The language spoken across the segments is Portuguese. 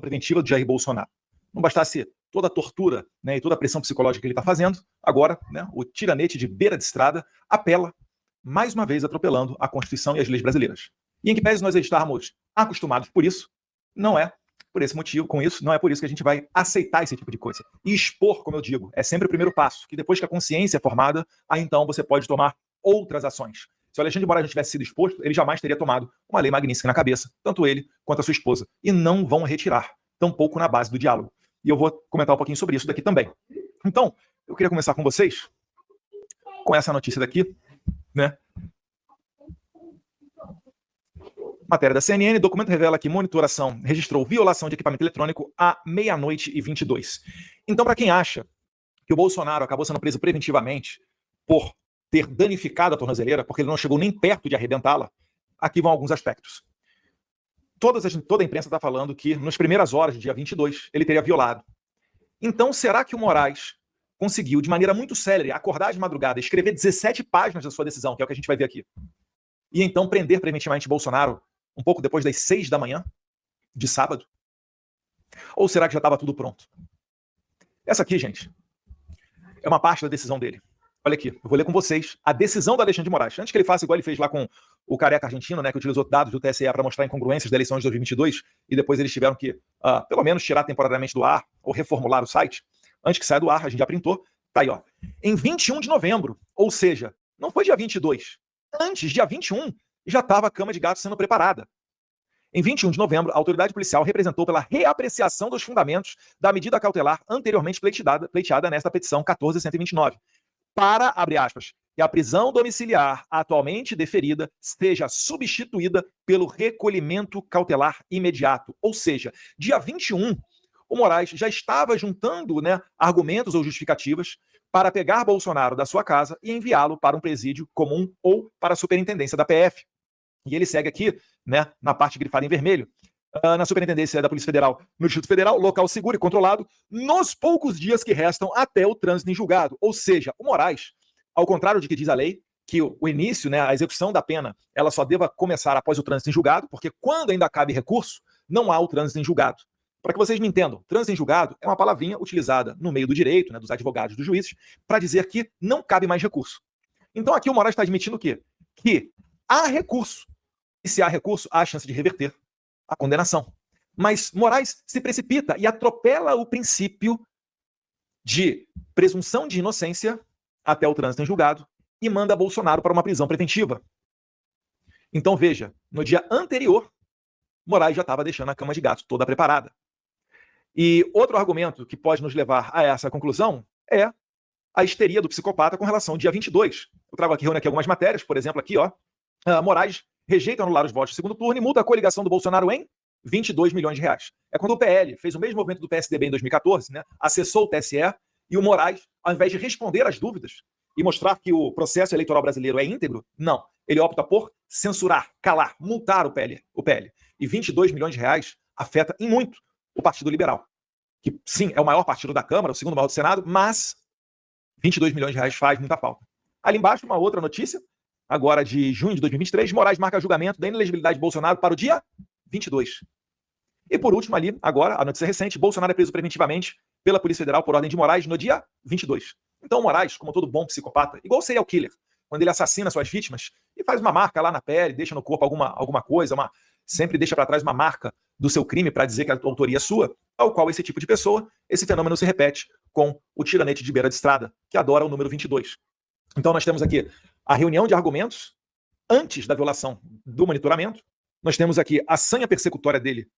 preventiva do Jair Bolsonaro. Não bastasse toda a tortura, né, e toda a pressão psicológica que ele está fazendo, agora, né, o tiranete de beira de estrada apela, mais uma vez atropelando a Constituição e as leis brasileiras. E em que pese nós estarmos acostumados por isso, não é por esse motivo, com isso, não é por isso que a gente vai aceitar esse tipo de coisa. E expor, como eu digo, é sempre o primeiro passo, que depois que a consciência é formada, aí então você pode tomar outras ações. Se o Alexandre de Moraes não tivesse sido exposto, ele jamais teria tomado uma lei magnífica na cabeça, tanto ele quanto a sua esposa. E não vão retirar, tampouco na base do diálogo. E eu vou comentar um pouquinho sobre isso daqui também. Então, eu queria começar com vocês, com essa notícia daqui, né? Matéria da CNN, documento revela que monitoração registrou violação de equipamento eletrônico à 00:22. Então, para quem acha que o Bolsonaro acabou sendo preso preventivamente por ter danificado a tornozeleira, porque ele não chegou nem perto de arrebentá-la, aqui vão alguns aspectos. Toda a imprensa está falando que nas primeiras horas do dia 22 ele teria violado. Então, será que o Moraes conseguiu, de maneira muito célere, acordar de madrugada, escrever 17 páginas da sua decisão, que é o que a gente vai ver aqui, e então prender preventivamente Bolsonaro um pouco depois das 6 da manhã de sábado? Ou será que já estava tudo pronto? Essa aqui, gente, é uma parte da decisão dele. Olha aqui, eu vou ler com vocês a decisão do Alexandre de Moraes. Antes que ele faça igual ele fez lá com o careca argentino, né, que utilizou dados do TSE para mostrar incongruências da eleição de 2022, e depois eles tiveram que, pelo menos, tirar temporariamente do ar ou reformular o site. Antes que saia do ar, a gente já printou. Tá aí, ó. Em 21 de novembro, ou seja, não foi dia 22. Antes, dia 21, já estava a cama de gato sendo preparada. Em 21 de novembro, a autoridade policial representou pela reapreciação dos fundamentos da medida cautelar anteriormente pleiteada nesta petição 14.129. Para, abre aspas, que a prisão domiciliar atualmente deferida seja substituída pelo recolhimento cautelar imediato. Ou seja, dia 21, o Moraes já estava juntando, né, argumentos ou justificativas para pegar Bolsonaro da sua casa e enviá-lo para um presídio comum ou para a superintendência da PF. E ele segue aqui, né, na parte grifada em vermelho, na Superintendência da Polícia Federal, no Distrito Federal, local seguro e controlado, nos poucos dias que restam até o trânsito em julgado. Ou seja, o Moraes, ao contrário de que diz a lei, que o início, né, a execução da pena, ela só deva começar após o trânsito em julgado, porque quando ainda cabe recurso, não há o trânsito em julgado. Para que vocês me entendam, trânsito em julgado é uma palavrinha utilizada no meio do direito, né, dos advogados, dos juízes, para dizer que não cabe mais recurso. Então aqui o Moraes está admitindo o quê? Que há recurso. E se há recurso, há a chance de reverter a condenação. Mas Moraes se precipita e atropela o princípio de presunção de inocência até o trânsito em julgado e manda Bolsonaro para uma prisão preventiva. Então veja, no dia anterior, Moraes já estava deixando a cama de gato toda preparada. E outro argumento que pode nos levar a essa conclusão é a histeria do psicopata com relação ao dia 22. Eu trago aqui, reúne aqui algumas matérias, por exemplo, aqui, ó, Moraes rejeita anular os votos do segundo turno e multa a coligação do Bolsonaro em 22 milhões de reais. É quando o PL fez o mesmo movimento do PSDB em 2014, né, acessou o TSE, e o Moraes, ao invés de responder às dúvidas e mostrar que o processo eleitoral brasileiro é íntegro, não. Ele opta por censurar, calar, multar o PL. E 22 milhões de reais afeta em muito o Partido Liberal, que sim, é o maior partido da Câmara, o segundo maior do Senado, mas 22 milhões de reais faz muita falta. Ali embaixo, uma outra notícia, agora de junho de 2023, Moraes marca julgamento da inelegibilidade de Bolsonaro para o dia 22. E por último ali, agora, a notícia recente, Bolsonaro é preso preventivamente pela Polícia Federal por ordem de Moraes no dia 22. Então Moraes, como todo bom psicopata, igual o serial killer, quando ele assassina suas vítimas e faz uma marca lá na pele, deixa no corpo alguma coisa, sempre deixa para trás uma marca do seu crime para dizer que a autoria é sua, ao qual esse tipo de pessoa, esse fenômeno se repete com o tiranete de beira de estrada, que adora o número 22. Então nós temos aqui a reunião de argumentos antes da violação do monitoramento. Nós temos aqui a sanha persecutória dele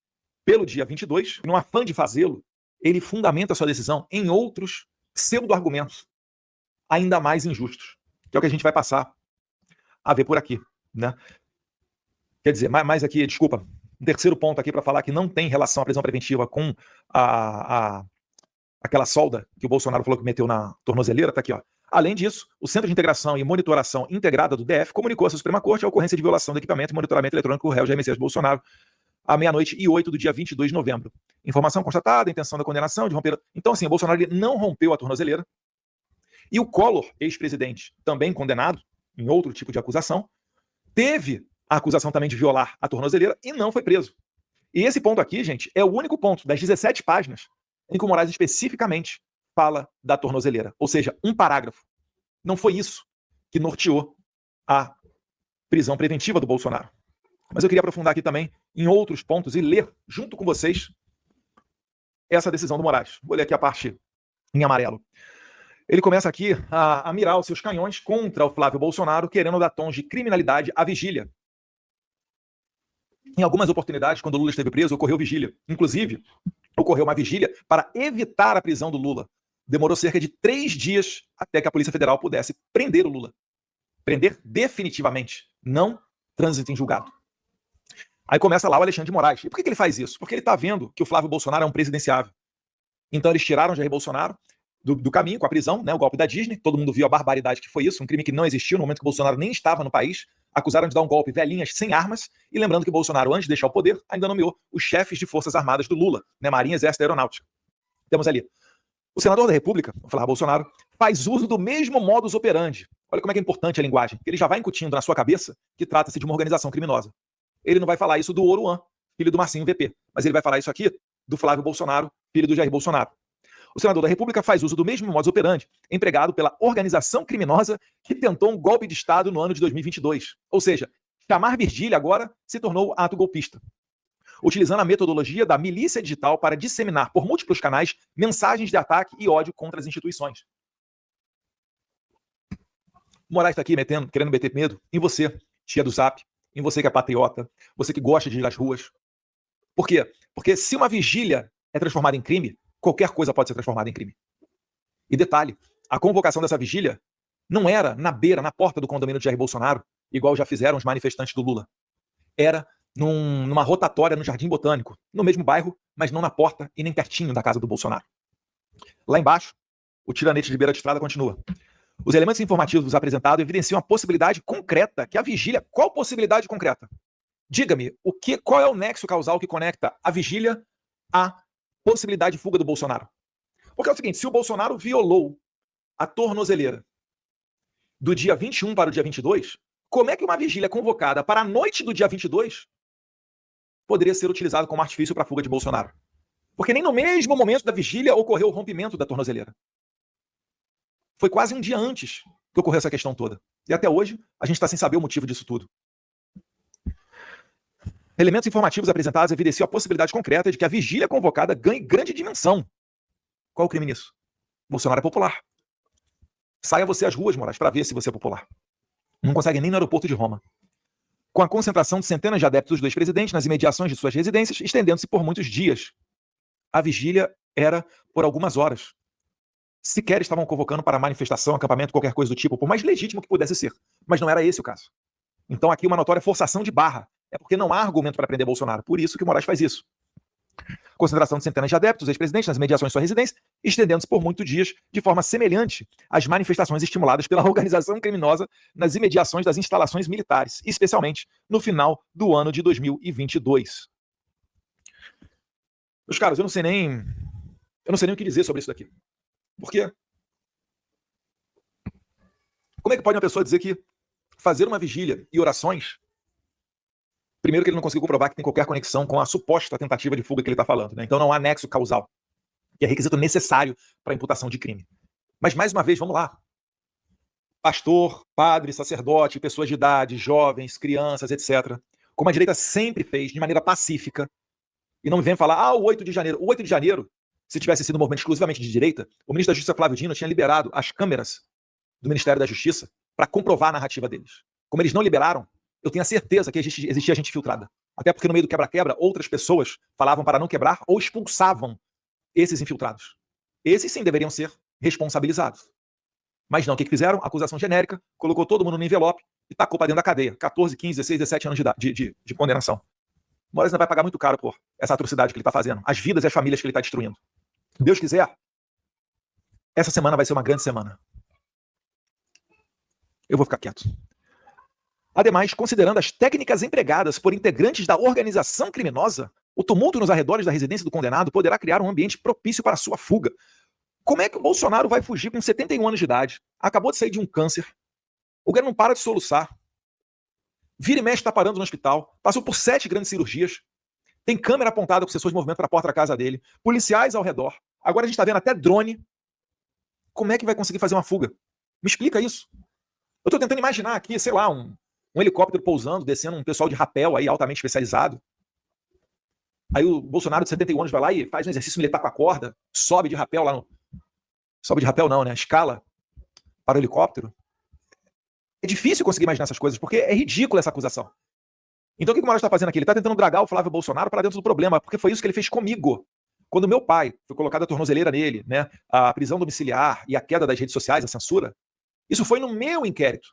pelo dia 22. E, num afã de fazê-lo, ele fundamenta a sua decisão em outros pseudo-argumentos ainda mais injustos, que é o que a gente vai passar a ver por aqui, né? Quer dizer, mais aqui, desculpa, um terceiro ponto aqui para falar que não tem relação à prisão preventiva com aquela solda que o Bolsonaro falou que meteu na tornozeleira, tá aqui, ó. Além disso, o Centro de Integração e Monitoração Integrada do DF comunicou à Suprema Corte a ocorrência de violação do equipamento e monitoramento eletrônico do réu Jair Messias Bolsonaro à 00:08 do dia 22 de novembro. Informação constatada, intenção da condenação de romper... Então, assim, o Bolsonaro ele não rompeu a tornozeleira. E o Collor, ex-presidente, também condenado em outro tipo de acusação, teve a acusação também de violar a tornozeleira e não foi preso. E esse ponto aqui, gente, é o único ponto das 17 páginas em que o Moraes especificamente fala da tornozeleira. Ou seja, um parágrafo. Não foi isso que norteou a prisão preventiva do Bolsonaro. Mas eu queria aprofundar aqui também em outros pontos e ler junto com vocês essa decisão do Moraes. Vou ler aqui a parte em amarelo. Ele começa aqui a mirar os seus canhões contra o Flávio Bolsonaro, querendo dar tons de criminalidade à vigília. Em algumas oportunidades, quando o Lula esteve preso, ocorreu vigília. Inclusive, ocorreu uma vigília para evitar a prisão do Lula. Demorou cerca de 3 dias até que a Polícia Federal pudesse prender o Lula. Prender definitivamente, não trânsito em julgado. Aí começa lá o Alexandre de Moraes. E por que ele faz isso? Porque ele está vendo que o Flávio Bolsonaro é um presidenciável. Então eles tiraram Jair Bolsonaro do caminho com a prisão, né, o golpe da Disney. Todo mundo viu a barbaridade que foi isso, um crime que não existiu no momento que o Bolsonaro nem estava no país. Acusaram de dar um golpe velhinhas sem armas. E lembrando que o Bolsonaro, antes de deixar o poder, ainda nomeou os chefes de forças armadas do Lula, né, Marinha, Exército e Aeronáutica. Temos ali. O senador da República, o Flávio Bolsonaro, faz uso do mesmo modus operandi. Olha como é que é importante a linguagem. Ele já vai incutindo na sua cabeça que trata-se de uma organização criminosa. Ele não vai falar isso do Oruan, filho do Marcinho VP, mas ele vai falar isso aqui do Flávio Bolsonaro, filho do Jair Bolsonaro. O senador da República faz uso do mesmo modus operandi empregado pela organização criminosa que tentou um golpe de Estado no ano de 2022. Ou seja, chamar Virgília agora se tornou ato golpista. Utilizando a metodologia da milícia digital para disseminar por múltiplos canais mensagens de ataque e ódio contra as instituições. O Moraes está aqui querendo meter medo em você, tia do Zap, em você que é patriota, você que gosta de ir às ruas. Por quê? Porque se uma vigília é transformada em crime, qualquer coisa pode ser transformada em crime. E detalhe, a convocação dessa vigília não era na beira, na porta do condomínio de Jair Bolsonaro, igual já fizeram os manifestantes do Lula. Era numa rotatória no Jardim Botânico, no mesmo bairro, mas não na porta e nem pertinho da casa do Bolsonaro. Lá embaixo, o tiranete de beira de estrada continua. Os elementos informativos apresentados evidenciam a possibilidade concreta que a vigília... Qual possibilidade concreta? Diga-me, qual é o nexo causal que conecta a vigília à possibilidade de fuga do Bolsonaro? Porque é o seguinte, se o Bolsonaro violou a tornozeleira do dia 21 para o dia 22, como é que uma vigília convocada para a noite do dia 22 poderia ser utilizada como artifício para a fuga de Bolsonaro? Porque nem no mesmo momento da vigília ocorreu o rompimento da tornozeleira. Foi quase um dia antes que ocorreu essa questão toda. E até hoje, a gente está sem saber o motivo disso tudo. Elementos informativos apresentados evidenciam a possibilidade concreta de que a vigília convocada ganhe grande dimensão. Qual o crime nisso? Bolsonaro é popular. Saia você às ruas, Moraes, para ver se você é popular. Não consegue nem no aeroporto de Roma. Com a concentração de centenas de adeptos do ex-presidente nas imediações de suas residências, estendendo-se por muitos dias. A vigília era por algumas horas. Sequer estavam convocando para manifestação, acampamento, qualquer coisa do tipo, por mais legítimo que pudesse ser. Mas não era esse o caso. Então aqui uma notória forçação de barra. É porque não há argumento para prender Bolsonaro. Por isso que o Moraes faz isso. Concentração de centenas de adeptos, ex-presidente, nas imediações de sua residência, estendendo-se por muitos dias de forma semelhante às manifestações estimuladas pela organização criminosa nas imediações das instalações militares, especialmente no final do ano de 2022. Meus caros, eu não sei nem o que dizer sobre isso daqui. Por quê? Como é que pode uma pessoa dizer que fazer uma vigília e orações... Primeiro que ele não conseguiu comprovar que tem qualquer conexão com a suposta tentativa de fuga que ele está falando, né? Então não há nexo causal, que é requisito necessário para a imputação de crime. Mas, mais uma vez, vamos lá. Pastor, padre, sacerdote, pessoas de idade, jovens, crianças, etc. Como a direita sempre fez, de maneira pacífica, e não me vem falar, o 8 de janeiro. O 8 de janeiro, se tivesse sido um movimento exclusivamente de direita, o ministro da Justiça, Flávio Dino, tinha liberado as câmeras do Ministério da Justiça para comprovar a narrativa deles. Como eles não liberaram, eu tenho a certeza que existia gente filtrada. Até porque no meio do quebra-quebra, outras pessoas falavam para não quebrar ou expulsavam esses infiltrados. Esses sim deveriam ser responsabilizados. Mas não, o que fizeram? Acusação genérica, colocou todo mundo no envelope e tacou para dentro da cadeia. 14, 15, 16, 17 anos de condenação. Moraes ainda vai pagar muito caro por essa atrocidade que ele está fazendo. As vidas e as famílias que ele está destruindo. Se Deus quiser, essa semana vai ser uma grande semana. Eu vou ficar quieto. Ademais, considerando as técnicas empregadas por integrantes da organização criminosa, o tumulto nos arredores da residência do condenado poderá criar um ambiente propício para a sua fuga. Como é que o Bolsonaro vai fugir com 71 anos de idade? Acabou de sair de um câncer. O cara não para de soluçar. Vira e mexe está parando no hospital. Passou por 7 grandes cirurgias. Tem câmera apontada com sensores de movimento para a porta da casa dele, policiais ao redor. Agora a gente está vendo até drone. Como é que vai conseguir fazer uma fuga? Me explica isso. Eu estou tentando imaginar aqui, sei lá, um helicóptero pousando, descendo um pessoal de rapel aí altamente especializado. Aí o Bolsonaro de 71 anos vai lá e faz um exercício militar com a corda, sobe de rapel lá no... Sobe de rapel não, né? Escala para o helicóptero. É difícil conseguir imaginar essas coisas, porque é ridícula essa acusação. Então o que o Moraes está fazendo aqui? Ele está tentando dragar o Flávio Bolsonaro para dentro do problema, porque foi isso que ele fez comigo. Quando meu pai foi colocado a tornozeleira nele, né, a prisão domiciliar e a queda das redes sociais, a censura, isso foi no meu inquérito.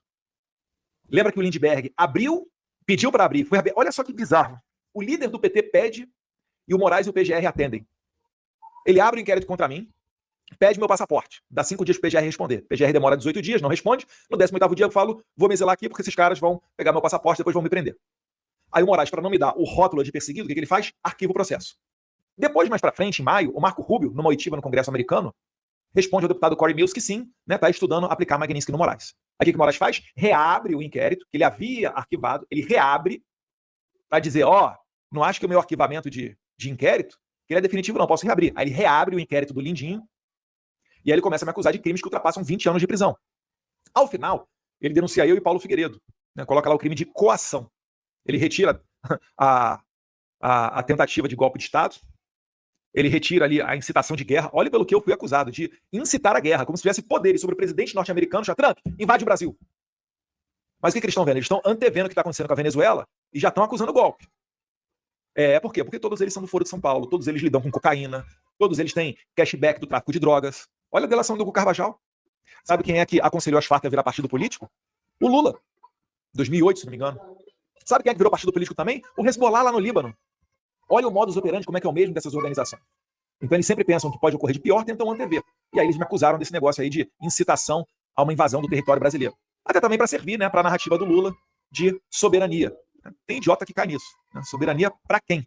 Lembra que o Lindbergh abriu, pediu para abrir, foi abrir. Olha só que bizarro. O líder do PT pede e o Moraes e o PGR atendem. Ele abre o inquérito contra mim, pede meu passaporte. Dá 5 dias para o PGR responder. O PGR demora 18 dias, não responde. No 18º dia eu falo, vou me exilar aqui porque esses caras vão pegar meu passaporte e depois vão me prender. Aí o Moraes, para não me dar o rótulo de perseguido, o que ele faz? Arquiva o processo. Depois, mais para frente, em maio, o Marco Rubio, numa oitiva no Congresso americano, responde ao deputado Corey Mills que sim, está estudando aplicar Magnitsky no Moraes. Aí o que o Moraes faz? Reabre o inquérito, que ele havia arquivado, ele reabre para dizer, não acho que o meu arquivamento de inquérito, que ele é definitivo não, posso reabrir. Aí ele reabre o inquérito do Lindinho, e aí ele começa a me acusar de crimes que ultrapassam 20 anos de prisão. Ao final, ele denuncia eu e Paulo Figueiredo, né, coloca lá o crime de coação. Ele retira a tentativa de golpe de Estado, ele retira ali a incitação de guerra. Olha pelo que eu fui acusado, de incitar a guerra, como se tivesse poderes sobre o presidente norte-americano, Trump, invade o Brasil. Mas o que eles estão vendo? Eles estão antevendo o que está acontecendo com a Venezuela e já estão acusando o golpe. Por quê? Porque todos eles são do Foro de São Paulo, todos eles lidam com cocaína, todos eles têm cashback do tráfico de drogas. Olha a delação do Hugo Carvajal. Sabe quem é que aconselhou as Farc a virar partido político? O Lula. 2008, se não me engano. Sabe quem é que virou partido político também? O Hezbollah lá no Líbano. Olha o modus operandi, como é que é o mesmo dessas organizações. Então eles sempre pensam que pode ocorrer de pior, tentam antever. E aí eles me acusaram desse negócio aí de incitação a uma invasão do território brasileiro. Até também para servir, né, para a narrativa do Lula de soberania. Tem idiota que cai nisso. Né? Soberania para quem?